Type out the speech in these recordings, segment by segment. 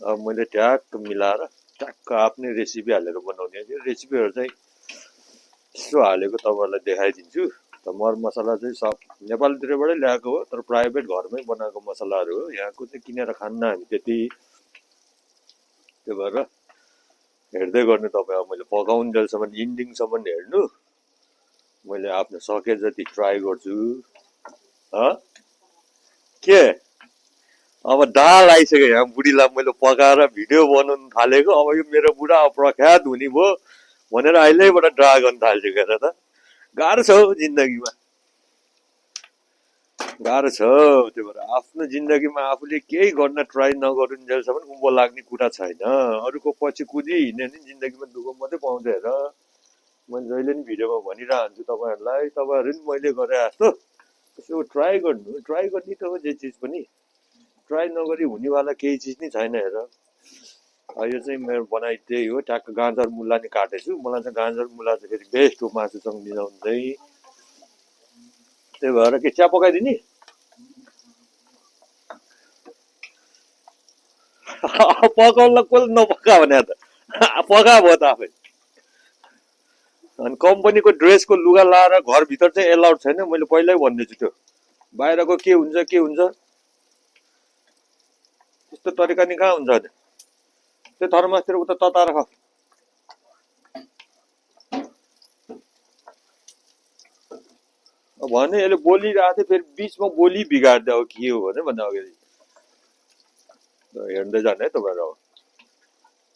अब मैले ट्याक्क मिलाएर ट्याक्क आफ्नै रेसिपी हालेर बनाउने त्यो रेसिपीहरू चाहिँ यसो हालेको तपाईँहरूलाई देखाइदिन्छु। त मरमसला चाहिँ सब नेपालतिरबाटै ल्याएको हो, तर प्राइभेट घरमै बनाएको मसलाहरू हो। यहाँको चाहिँ किनेर खान्न हामी त्यति। त्यो भएर हेर्दै गर्नु तपाईँ। अब मैले पकाउन्जेलसम्म इन्डिङसम्म हेर्नु। मैले आफ्नो सके जति ट्राई गर्छु। के अब दाल आइसक्यो यहाँ। बुढीलाई मैले पकाएर भिडियो बनाउनु थालेको, अब यो मेरो बुढा प्रख्यात हुने भयो भनेर अहिलेबाट ड्रा गर्न थाल्छु। हेर त गाह्रो छ हौ जिन्दगीमा, गाह्रो छ। त्यो भएर आफ्नो जिन्दगीमा आफूले केही गर्न ट्राई नगरुन्जेलसम्म उँभो लाग्ने कुरा छैन। अरूको पछि कुदी हिँड्यो भने जिन्दगीमा दुःख मात्रै पाउँछ। हेर मैले जहिले पनि भिडियोमा भनिरहन्छु तपाईँहरूलाई, तपाईँहरू पनि मैले गरे जस्तो यसो ट्राई गर्नु। ट्राई गर्ने त हो जे चिज पनि, ट्राई नगरी हुनेवाला केही चिज नै छैन। हेर यो चाहिँ मेरो बनाइ त्यही हो। ट्याक्क गाजर मुला नि काटेछु। मलाई चाहिँ गाजर मुला चाहिँ फेरि बेस्ट हो मासुसँग मिलाउनु चाहिँ। त्यही भएर के चिया पकाइदिने पकाउनलाई कसले नपका भने त पका भयो त आफै। अनि कम्पनीको ड्रेसको लुगा लाएर घरभित्र चाहिँ एलाउड छैन। मैले पहिल्यै भनिदिन्छु त्यो। बाहिरको के हुन्छ के हुन्छ त्यस्तो तरिका नि कहाँ हुन्छ अरे। त्यो थर्मासतिर उता तताएर खाऊ। भने यसले बोलिरहेको थियो फेरि बिचमा बोली बिगारिदियो के हो भने भन्दा अगाडि हेर्दै जाने है तपाईँहरू।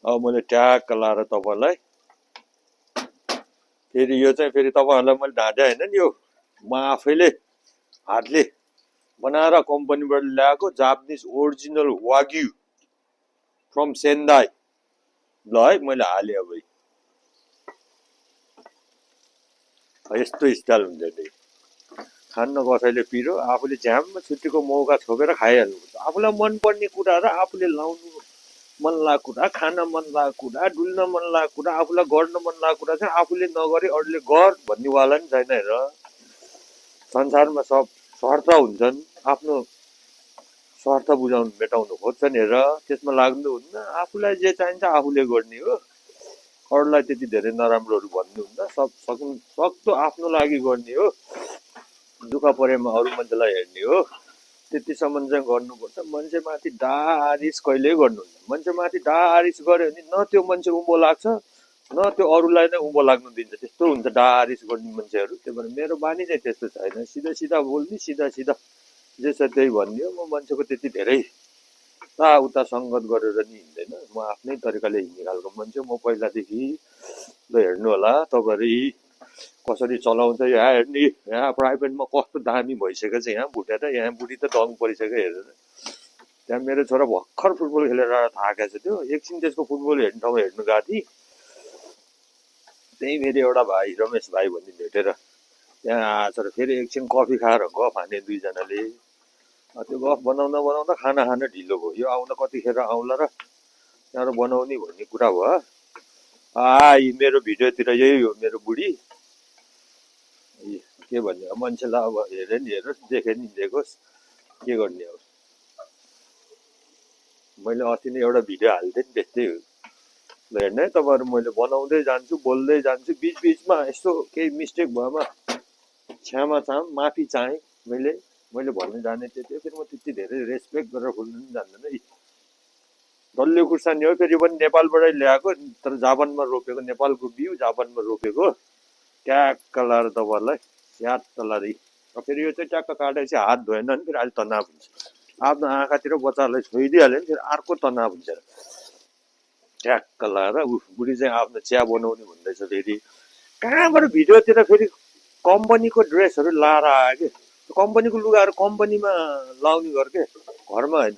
अब मैले ट्याक्क लाएर तपाईँलाई फेरि यो चाहिँ फेरि तपाईँहरूलाई मैले ढाँटे होइन नि। यो म आफैले हातले बनाएर कम्पनीबाट ल्याएको जापानिज ओरिजिनल वाग्यु फ्रम सेन्दाई। ल है मैले हालेँ। अब यस्तो स्टाइल हुन्छ त्यही। खान्न कसैले पिरो, आफूले झ्याममा छुट्टीको मौका छोपेर खाइहाल्नुपर्छ। आफूलाई मनपर्ने कुरा र आफूले लाउनु मन लागेको कुरा, खान मन लागेको कुरा, डुल्न मन लागेको कुरा, आफूलाई गर्न मन लागेको कुरा चाहिँ आफूले नगरी अरूले गर भन्नेवाला नि छैन। हेर संसारमा सब स्वार्थ हुन्छन्, आफ्नो स्वार्थ बुझाउनु मेटाउनु खोज्छन्। हेर त्यसमा लाग्नु हुन्न। आफूलाई जे चाहिन्छ आफूले गर्ने हो। अरूलाई त्यति धेरै नराम्रोहरू भन्नु हुन्न। सक्दो आफ्नो लागि गर्ने हो। दुःख परेमा अरू मान्छेलाई हेर्ने हो। त्यतिसम्म चाहिँ गर्नुपर्छ। मान्छेमाथि डारिस कहिल्यै गर्नुहुन्न। मान्छेमाथि डारिस गऱ्यो भने न त्यो मान्छे उँभो लाग्छ न त्यो अरूलाई नै उँभो लाग्नु दिन्छ। त्यस्तो हुन्छ डारिस गर्ने मान्छेहरू। त्यही भएर मेरो बानी चाहिँ त्यस्तो छैन। सिधा सिधा बोल्ने, सिधा सिधा जे छ त्यही भन्ने हो। म मान्छेको त्यति धेरै उता सङ्गत गरेर नि हिँड्दैन। म आफ्नै तरिकाले हिँड्ने खालको मान्छे। म पहिलादेखि ल हेर्नु होला तपाईँहरू कसरी चलाउँछ। यहाँ हेर्ने यहाँ प्राइभेटमा कस्तो दामी भइसकेको छ। यहाँ भुटेर यहाँ बुढी त दङ परिसक्यो। हेरेर त्यहाँ मेरो छोरा भर्खर फुटबल खेलेर थाकेको छ। त्यो एकछिन त्यसको फुटबल हेर्ने ठाउँमा हेर्नु गएको थिएँ। त्यही फेरि एउटा भाइ रमेश भाइ भन्ने भेटेर त्यहाँ आएछ र फेरि एकछिन कफी खाएर गफ हाने दुईजनाले। त्यो गफ बनाउँदा बनाउँदा खाना खान ढिलो भयो। यो आउँदा कतिखेर आउला र त्यहाँबाट बनाउने भन्ने कुरा भयो। यी मेरो भिडियोतिर यही हो मेरो बुढी। के भन्ने अब मान्छेलाई अब हेरे नि हेरोस्, देखे नि देखोस्, के गर्ने अब। मैले अस्ति नै एउटा भिडियो हाल्थेँ नि त्यस्तै हो। ल हेर्नु है तपाईँहरू, मैले बनाउँदै जान्छु बोल्दै जान्छु। बिचबिचमा यस्तो केही मिस्टेक भएमा क्षमा चाहँ, माफी चाहेँ। मैले भन्नु जाने त्यति हो। फेरि म त्यति धेरै रेस्पेक्ट गरेर बोल्नु पनि जान्दैन। डल्ले खुर्सानी हो फेरि पनि नेपालबाटै ल्याएको, तर जापानमा रोपेको। नेपालको बिउ जापानमा रोपेको। ट्याक्क लाएर तपाईँहरूलाई स्याट लाँदै फेरि यो चाहिँ ट्याक्क काटेपछि हात धोएन भने फेरि अहिले तनाव हुन्छ। आफ्नो आँखातिर बच्चाहरूलाई छोइदिइहाल्यो भने फेरि अर्को तनाव हुन्छ। ट्याक्क लाएर बुढी चाहिँ आफ्नो चिया बनाउने भन्दैछ। फेरि कहाँबाट भिडियोतिर फेरि कम्पनीको ड्रेसहरू लाएर आयो कि। कम्पनीको लुगाहरू कम्पनीमा लाउने गर के, घरमा होइन।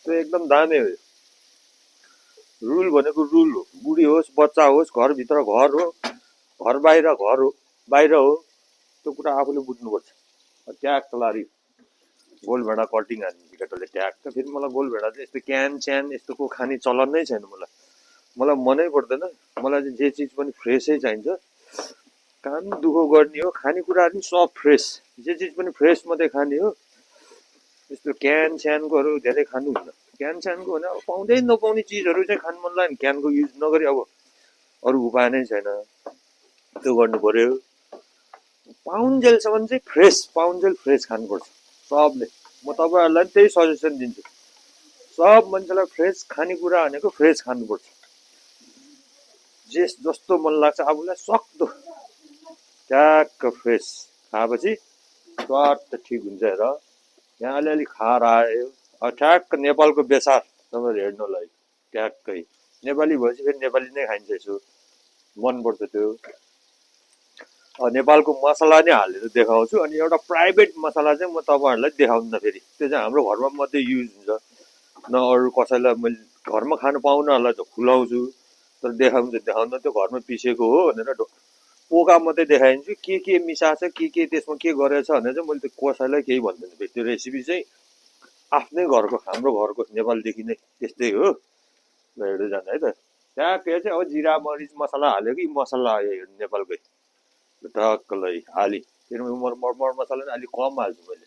त्यो एकदम दामी हो। रुल भनेको रुल हो। बुढी होस् बच्चा होस्, घरभित्र घर हो, घर बाहिर घर हो, बाहिर हो। त्यो कुरा आफूले बुझ्नुपर्छ। ट्याक्क लारी गोलभेडा कटिङ हान्ने केटाले ट्याक्क। फेरि मलाई गोलभेडा चाहिँ यस्तो क्यान च्यान यस्तोको खाने चलन नै छैन। मलाई मनै पर्दैन। मलाई चाहिँ जे चिज पनि फ्रेसै चाहिन्छ। काम दुःख गर्ने हो, खानेकुराहरू पनि सब फ्रेस। जे चिज पनि फ्रेस मात्रै खाने हो। यस्तो क्यान च्यानकोहरू धेरै खानु हुन्न। क्यान स्यानको भने अब पाउँदै नपाउने चिजहरू चाहिँ खानु मन लाग्यो भने क्यानको युज नगरी अब अरू उपाय नै छैन, त्यो गर्नु पर्यो। पाउन्जेलसम्म चाहिँ पाउन्जेल फ्रेस खानुपर्छ सबले। म तपाईँहरूलाई त्यही सजेसन दिन्छु, सब मान्छेलाई फ्रेस खानेकुरा भनेको फ्रेस खानुपर्छ। जस्तो मन लाग्छ आफूलाई सक्दो ट्याक्क फ्रेस खाएपछि स्वाट ठिक हुन्छ। हेर यहाँ अलिअलि खाएर आयो, ठ्याक्क नेपालको बेसार तपाईँहरू हेर्नु होला है, ट्याक्कै नेपाली भएपछि फेरि नेपाली नै खाइन्छ, यसो मनपर्छ त्यो। नेपालको मसला नै हालेर देखाउँछु, अनि एउटा प्राइभेट मसला चाहिँ म तपाईँहरूलाई देखाउँदिनँ फेरि, त्यो चाहिँ हाम्रो घरमा मात्रै युज हुन्छ, न अरू कसैलाई मैले घरमा खानु पाउनहरूलाई त खुलाउँछु, तर देखाउँदा त्यो घरमा पिसेको हो भनेर पोका मात्रै देखाइदिन्छु, के मिसाएको छ के त्यसमा के गरेछ भनेर चाहिँ मैले त्यो कसैलाई केही भन्दैन। फेरि त्यो रेसिपी चाहिँ आफ्नै घरको हाम्रो घरको नेपालदेखि नै त्यस्तै हो, ल हेर्दै जानु है त। ट्याक्कै चाहिँ अब जिरा मरिच मसला हाल्यो कि मसला आयो नेपालकै टक्कलाई हाली, फेरि मर मसला नि अलिक कम हाल्छु मैले,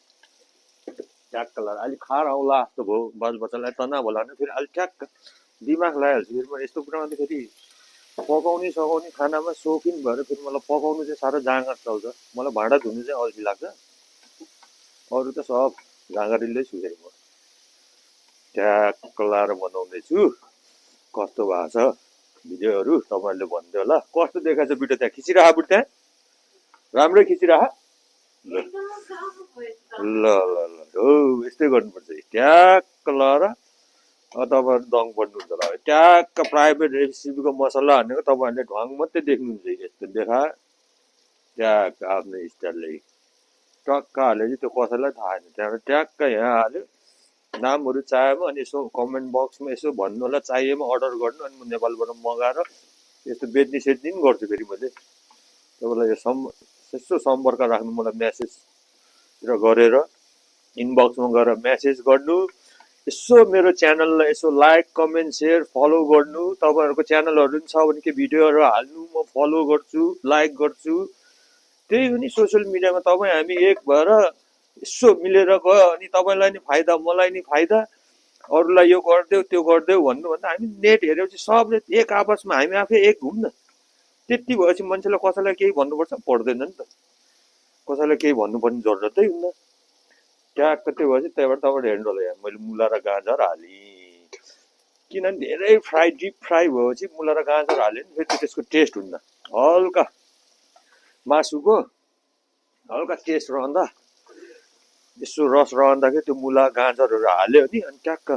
ट्याक्क लगाएर अलिक खार आउला जस्तो भयो, बालबच्चालाई तनाव होला भने फेरि अलिक ट्याक्क दिमाग लगाइहाल्छु। फेरि म यस्तो कुरामा त फेरि पकाउने सकाउने खानामा सोखिन भएर फेरि मलाई पकाउनु चाहिँ साह्रो जाँगर चल्छ, मलाई भाँडा धुनु चाहिँ अल्छी लाग्छ, अरू त सब जाँगरिलै छु फेरि म। ट्याक्क लगाएर बनाउँदैछु, कस्तो भएको छ भिडियोहरू तपाईँहरूले भन्दै होला, कस्तो देखाएको छ भिडियो त्यहाँ खिचिरह बुढी, त्यहाँ राम्रै खिचिरह, ल ल ल हो यस्तै गर्नुपर्छ। ट्याक्क लगाएर तपाईँहरू दङ पर्नुहुन्छ होला, ट्याक्क प्राइभेट रेसिपीको मसला भनेको तपाईँहरूले ढङ मात्रै देख्नुहुन्छ, यस्तो देखा ट्याक्क आफ्नै स्टाइलले टक्क हाल्यो कि त्यो कसैलाई थाहा छैन। त्यहाँबाट ट्याक्क यहाँ हाल्यो, नामहरू चाहेमा अनि यसो कमेन्ट बक्समा यसो भन्नु होला, चाहिएमा अर्डर गर्नु, अनि म नेपालबाट मगाएर यस्तो बेच्ने सेच्ने पनि गर्छु। फेरि मैले तपाईँलाई यसो सम्पर्क राख्नु, मलाई म्यासेजतिर गरेर इनबक्समा गएर म्यासेज गर्नु, यसो मेरो च्यानललाई यसो लाइक कमेन्ट सेयर फलो गर्नु। तपाईँहरूको च्यानलहरू पनि छ भने के भिडियोहरू हाल्नु, म फलो गर्छु लाइक गर्छु, त्यही हो नि सोसियल मिडियामा तपाईँ हामी एक भएर यसो मिलेर गयो अनि तपाईँलाई नि फाइदा मलाई नि फाइदा, अरूलाई यो गरिदेऊ त्यो गरिदेऊ भन्नुभन्दा हामी नेट हेरेपछि सबले एक आपसमा हामी आफै एक घुम्न, त्यति भएपछि मान्छेलाई कसैलाई केही भन्नुपर्छ पर्दैन नि त, कसैलाई केही भन्नुपर्ने जरुरतै हुन्न। ट्याक्क त्यो भएपछि त्यहाँबाट तपाईँले हेर्नु होला, यहाँ मैले मुला र गाजर हालेँ, किनभने धेरै फ्राई डिप फ्राई भएपछि मुला र गाजर हाल्यो भने फेरि त्यसको टेस्ट हुन्न, हल्का मासुको हल्का टेस्ट रहँदा यसो रस रहँदाखेरि त्यो मुला गाजरहरू हाल्यो नि, अनि ट्याक्क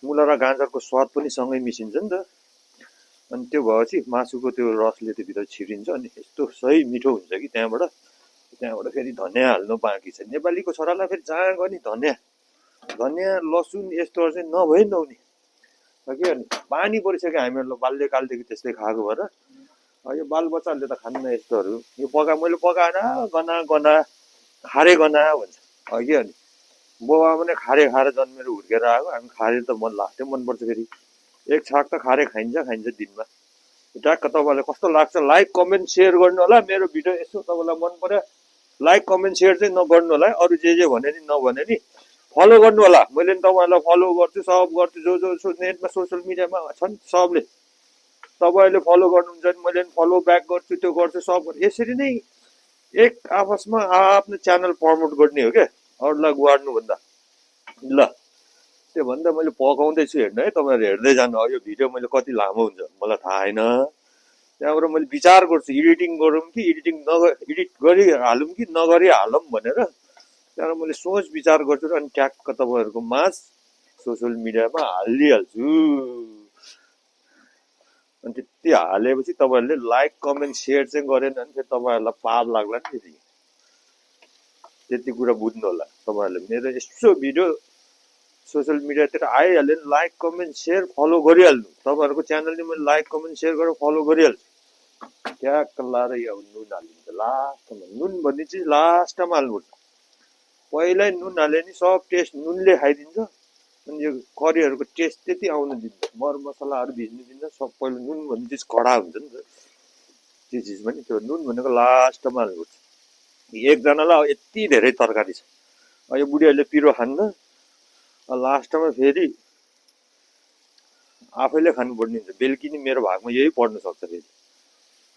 मुला र गाजरको स्वाद पनि सँगै मिसिन्छ नि त, अनि त्यो भएपछि मासुको त्यो रसले त्यो भित्र छिरिन्छ, अनि यस्तो सही मिठो हुन्छ कि त्यहाँबाट फेरि धनियाँ हाल्नु बाँकी छ। नेपालीको छोरालाई फेरि जहाँ गयो नि धनियाँ लसुन यस्तोहरू चाहिँ नभए नहुने के अनि बानी परिसक्यो हामीहरूलाई बाल्यकालदेखि त्यस्तै खाएको भएर। यो बालबच्चाहरूले त खान्न यस्तोहरू, यो मैले पकाएन गना खारे गना भन्छ अघि, अनि बाउ आमा नै खारे खाएर जन्मेर हुर्केर आएको, हामी खारे त लाग्थ्यो मनपर्छ। फेरि एक छाक त खारे खाइन्छ दिनमा। ट्याक्क तपाईँलाई कस्तो लाग्छ लाइक कमेन्ट सेयर गर्नु होला, मेरो भिडियो यसो तपाईँलाई मन पर्यो लाइक कमेन्ट सेयर चाहिँ नगर्नु होला, अरू जे भने नि नभने नि फलो गर्नु होला। मैले नि तपाईँहरूलाई फलो गर्छु, सब गर्छु, जो नेटमा सोसियल मिडियामा छन् सबले तपाईँहरूले फलो गर्नुहुन्छ भने मैले पनि फलो ब्याक गर्छु, त्यो गर्छु सब गर्छु। यसरी नै एक आपसमा आफ्नो च्यानल प्रमोट गर्ने हो क्या, अरूलाई गुहार्नुभन्दा। ल त्यो भन्दा मैले पकाउँदैछु हेर्नु है, तपाईँहरू हेर्दै जानु। यो भिडियो मैले कति लामो हुन्छ मलाई थाहा छैन, त्यहाँबाट मैले विचार गर्छु एडिटिङ गरौँ कि एडिट गरी हालौँ कि नगरी हालौँ भनेर, त्यहाँबाट मैले सोच विचार गर्छु र अनि ट्याक्क तपाईँहरूको माझ सोसियल मिडियामा हालिदिइहाल्छु। अनि त्यति हालेपछि तपाईँहरूले लाइक कमेन्ट सेयर चाहिँ गरेन भने फेरि तपाईँहरूलाई पाप लाग्ला नि। फेरि त्यति कुरा बुझ्नु होला तपाईँहरूले, मेरो यसो भिडियो सोसियल मिडियातिर आइहाल्यो भने लाइक कमेन्ट सेयर फलो गरिहाल्नु। तपाईँहरूको च्यानलले मैले लाइक कमेन्ट सेयर गरेर फलो गरिहाल्छु। ट्याक्क लाएर यो नुन हालिदिन्छ लास्टमा, नुन भन्ने चिज लास्टमा हाल्नुपर्छ, पहिल्यै नुन हाल्यो भने सब टेस्ट नुनले खाइदिन्छ, अनि यो करीहरूको टेस्ट त्यति आउनु दिन्छ, मरमसलाहरू भिज्नु दिन्छ, सब पहिला नुन भन्ने चिज कडा हुन्छ नि त, त्यो चिजमा नि त्यो नुन भनेको लास्टमा हाल्नुपर्छ। एकजनालाई यति धेरै तरकारी छ, यो बुढीहरूले पिरो खान्न, लास्टमा फेरि आफैले खानुपर्ने हुन्छ। बेलुकी नि मेरो भागमा यही पर्न सक्छ फेरि।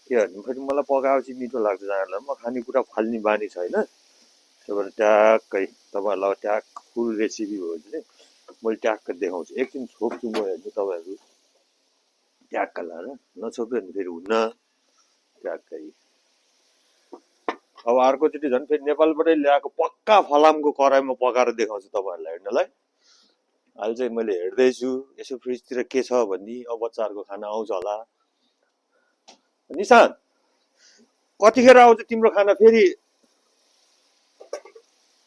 के भन्नु, फेरि मलाई पकाएपछि मिठो लाग्छ जहाँलाई, म खानेकुरा फाल्ने बानी छैन। त्यही भएर ट्याक्कै तपाईँहरूलाई ट्याक्क फुल रेसिपी हो भने मैले ट्याक्क देखाउँछु। एकछिन छोप्छु म, हेर्नु तपाईँहरू ट्याक्क लाएर, नछोप्यो भने फेरि हुन्न। ट्याक्कै अब अर्कोचोटि झन् फेरि नेपालबाटै ल्याएको पक्का फलामको कराईमा पकाएर देखाउँछु तपाईँहरूलाई हेर्नलाई। अहिले चाहिँ मैले हेर्दैछु यसो फ्रिजतिर के छ भन्ने, अब बच्चाहरूको खाना आउँछ होला। निशान कतिखेर आउँछ तिम्रो खाना फेरि?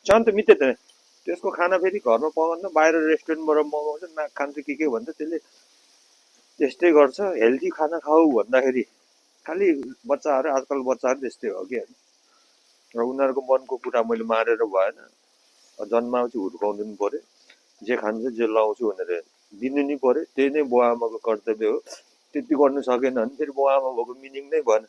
शान्त मिते त त्यसको खाना फेरि घरमा पकाउन बाहिर रेस्टुरेन्टबाट मगाउँछ, नाक खान्छ के भन्छ, त्यसले त्यस्तै गर्छ। हेल्दी खाना खाऊ भन्दाखेरि खालि बच्चाहरू, आजकल बच्चाहरू त्यस्तै हो कि। र उनीहरूको मनको कुरा मैले मारेर भएन, जन्माएपछि हुर्काउनु पर्यो। जे खान्छ जे लाउँछु भनेर दिनु नि पर्यो। त्यही नै बुवा आमाको कर्तव्य हो। त्यति गर्नु सकेन भने फेरि बुवा आमा भएको मिनिङ नै भएन।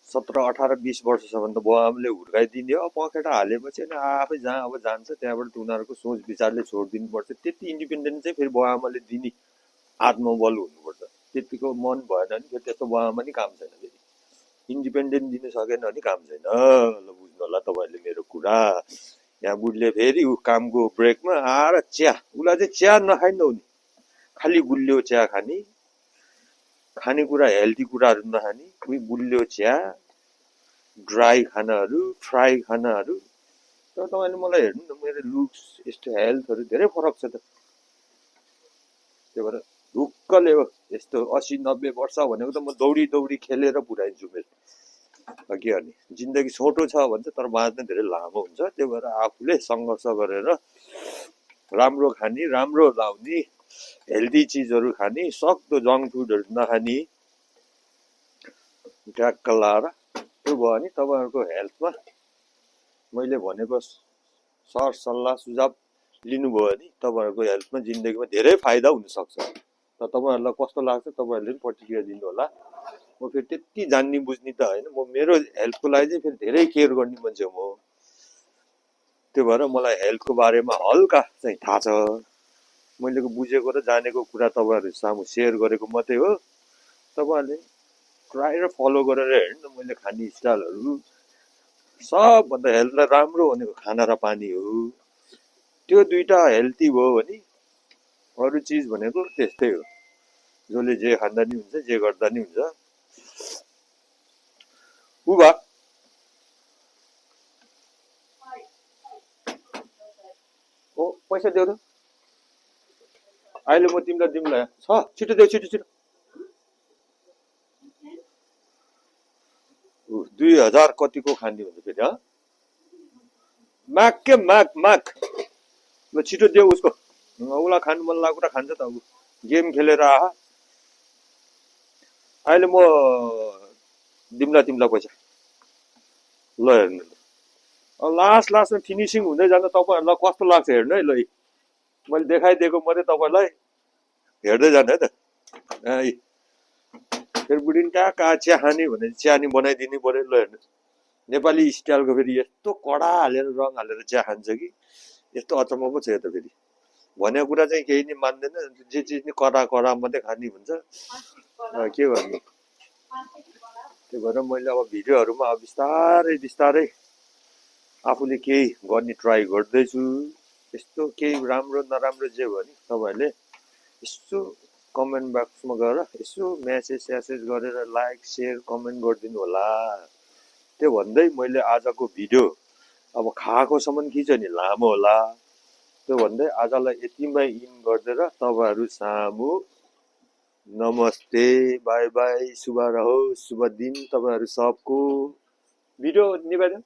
17, 18, 20 वर्षसम्म त बुवा आमाले हुर्काइदिने हो। पखेटा हालेपछि अनि आफै जहाँ अब जान्छ त्यहाँबाट उनीहरूको सोच विचारले छोडिदिनुपर्छ। त्यति इन्डिपेन्डेन्ट चाहिँ फेरि बुवा आमाले दिने आत्मबल हुनुपर्छ। त्यतिको मन भएन भने फेरि त्यस्तो बुवा आमा नि काम छैन। फेरि इन्डिपेन्डेन्ट दिन सकेन भने काम छैन। ल बुझ्नु होला तपाईँहरूले मेरो कुरा। यहाँ बुढीले फेरि ऊ कामको ब्रेकमा आएर चिया, उसलाई चाहिँ चिया नखाइ नहुने, खालि गुलियो चिया खाने, खानेकुरा हेल्दी कुराहरू नखाने, उही गुलियो चिया, ड्राई खानाहरू, फ्राई खानाहरू। तर तपाईँले मलाई हेर्नु न, मेरो लुक्स यस्तो हेल्थहरू धेरै फरक छ त। त्यही भएर ढुक्कले हो, यस्तो 80-90 वर्ष भनेको त म दौडी दौडी खेलेर पुऱ्याइन्छु मेरो। के गर्ने, जिन्दगी छोटो छ भन्छ तर बाँच्न धेरै लामो हुन्छ। त्यही भएर आफूले सङ्घर्ष गरेर राम्रो खाने, राम्रो लाउने, हेल्दी चिजहरू खाने, सक्दो जङ्क फुडहरू नखाने, ट्याक्क लाएर त्यो भयो भने तपाईँहरूको हेल्थमा मैले भनेको सर सल्लाह सुझाव लिनुभयो भने तपाईँहरूको हेल्थमा जिन्दगीमा धेरै फाइदा हुनसक्छ। त तपाईँहरूलाई कस्तो लाग्छ तपाईँहरूले पनि प्रतिक्रिया दिनु होला। म फेरि त्यति जान्ने बुझ्ने त होइन, म मेरो हेल्थको लागि चाहिँ फेरि धेरै केयर गर्ने मान्छे हो म। त्यो भएर मलाई हेल्थको बारेमा हल्का चाहिँ थाहा छ। मैले बुझेको र जानेको कुरा तपाईँहरू सामु सेयर गरेको मात्रै हो। तपाईँहरूले ट्राई र फलो गरेर हेर्नु, मैले खाने स्टाइलहरू सबभन्दा हेल्थलाई राम्रो भनेको खाना र पानी हो। त्यो दुईटा हेल्थी भयो भने अरू चिज भनेको त्यस्तै हो। जसले जे खाँदा नि हुन्छ, जे गर्दा नि हुन्छ। उ भा ओ पैसा देऊ त, अहिले म तिमीलाई दिउँला छ, छिटो देऊ, छिटो छिटो। 2000 कतिको खाने हुन्छ फेरि? माग के माग माग, ल छिटो देऊ उसको। उसलाई खानु मन लागेको कुरा खान्छ त। ऊ गेम खेलेर आहा। अहिले म दिउँला तिमीलाई पैसा। ल हेर्नु, लास्टमा फिनिसिङ हुँदै जाँदा तपाईँहरूलाई कस्तो लाग्छ हेर्नु है। ल मैले देखाइदिएको मात्रै तपाईँलाई हेर्दै जानु है त। फेरि बुढी ट्याक्क चिया खाने भने चिया नि बनाइदिनु पर्यो। ल हेर्नु, नेपाली स्टाइलको फेरि यस्तो कडा हालेर रङ हालेर चिया खान्छ कि यस्तो अचम्म पो छ यो त। फेरि भनेको कुरा चाहिँ केही नि मान्दैन, जे चिज नि कडा कडा मात्रै खाने हुन्छ। के गर्ने, त्यही भएर मैले अब भिडियोहरूमा अब बिस्तारै बिस्तारै आफूले केही गर्ने ट्राई गर्दैछु। यस्तो केही राम्रो नराम्रो जे भयो नि तपाईँहरूले यसो कमेन्ट बक्समा गएर यसो म्यासेज गरेर लाइक सेयर कमेन्ट गरिदिनु होला। त्यो भन्दै मैले आजको भिडियो अब खाएकोसम्म खिच्यो नि लामो होला। त्यो भन्दै आजलाई यतिमै इन गरिदिएर तपाईँहरू सामु नमस्ते, बाई बाई, शुभ रहोस्, शुभ दिन तपाईँहरू सबको। भिडियो निभाइदिनु।